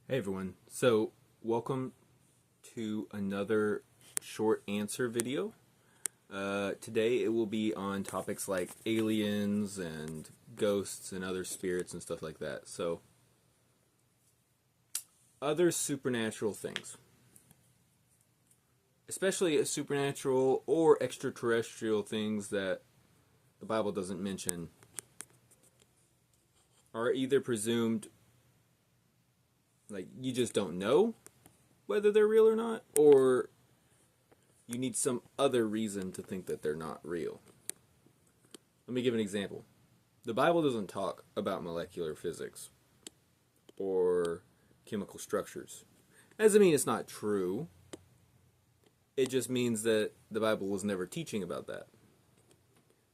Hey everyone, so welcome to another short answer video. Today it will be on topics like aliens and ghosts and other spirits and stuff like that. So, other supernatural things. Especially supernatural or extraterrestrial things that the Bible doesn't mention are either presumed, like, you just don't know whether they're real or not, or you need some other reason to think that they're not real. Let me give an example. The Bible doesn't talk about molecular physics or chemical structures. That doesn't mean it's not true. It just means that the Bible was never teaching about that.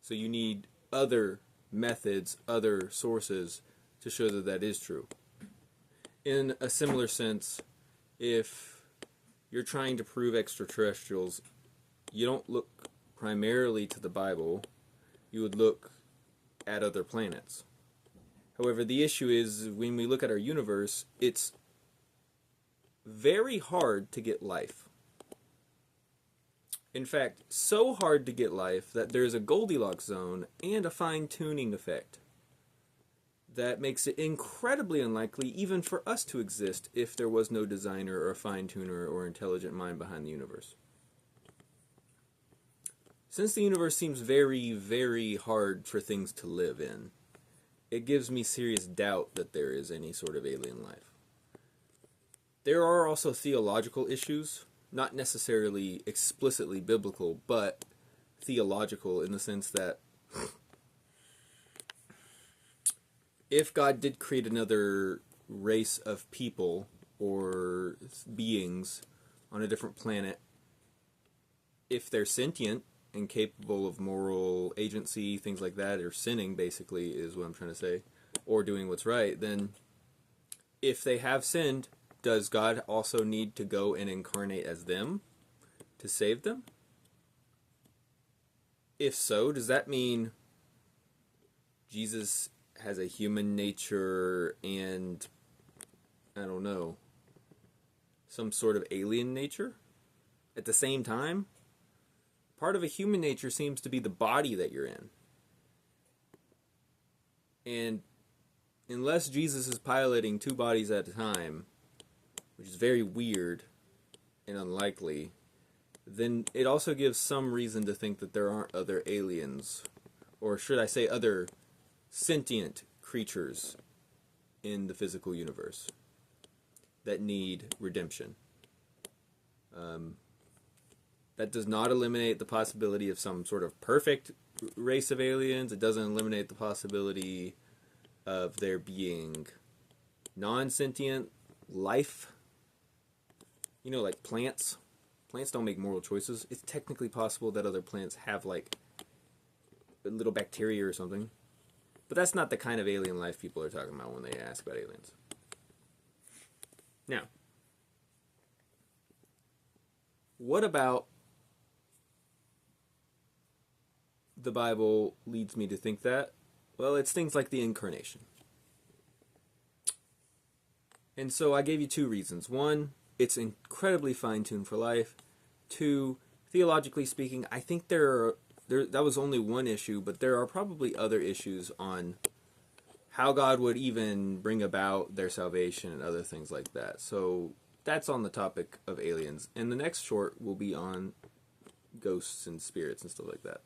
So you need other methods, other sources to show that that is true. In a similar sense, if you're trying to prove extraterrestrials, you don't look primarily to the Bible, you would look at other planets. However, the issue is when we look at our universe, it's very hard to get life. In fact, so hard to get life that there's a Goldilocks zone and a fine-tuning effect that makes it incredibly unlikely even for us to exist if there was no designer or fine-tuner or intelligent mind behind the universe. Since the universe seems very, very hard for things to live in, it gives me serious doubt that there is any sort of alien life. There are also theological issues, not necessarily explicitly biblical, but theological in the sense that if God did create another race of people or beings on a different planet, if they're sentient and capable of moral agency, things like that, or sinning basically is what I'm trying to say, or doing what's right, then if they have sinned, does God also need to go and incarnate as them to save them? If so, does that mean Jesus has a human nature and, I don't know, some sort of alien nature at the same time? Part of a human nature seems to be the body that you're in. And unless Jesus is piloting two bodies at a time, which is very weird and unlikely, then it also gives some reason to think that there aren't other aliens, or should I say other sentient creatures in the physical universe that need redemption. That does not eliminate the possibility of some sort of perfect race of aliens. It doesn't eliminate the possibility of there being non-sentient life. You know, like plants. Plants don't make moral choices. It's technically possible that other plants have, like, a little bacteria or something. But that's not the kind of alien life people are talking about when they ask about aliens. Now, what about the Bible leads me to think that? Well, it's things like the incarnation. And so I gave you two reasons. One, it's incredibly fine-tuned for life. Two, theologically speaking, I think that was only one issue, but there are probably other issues on how God would even bring about their salvation and other things like that. So that's on the topic of aliens. And the next short will be on ghosts and spirits and stuff like that.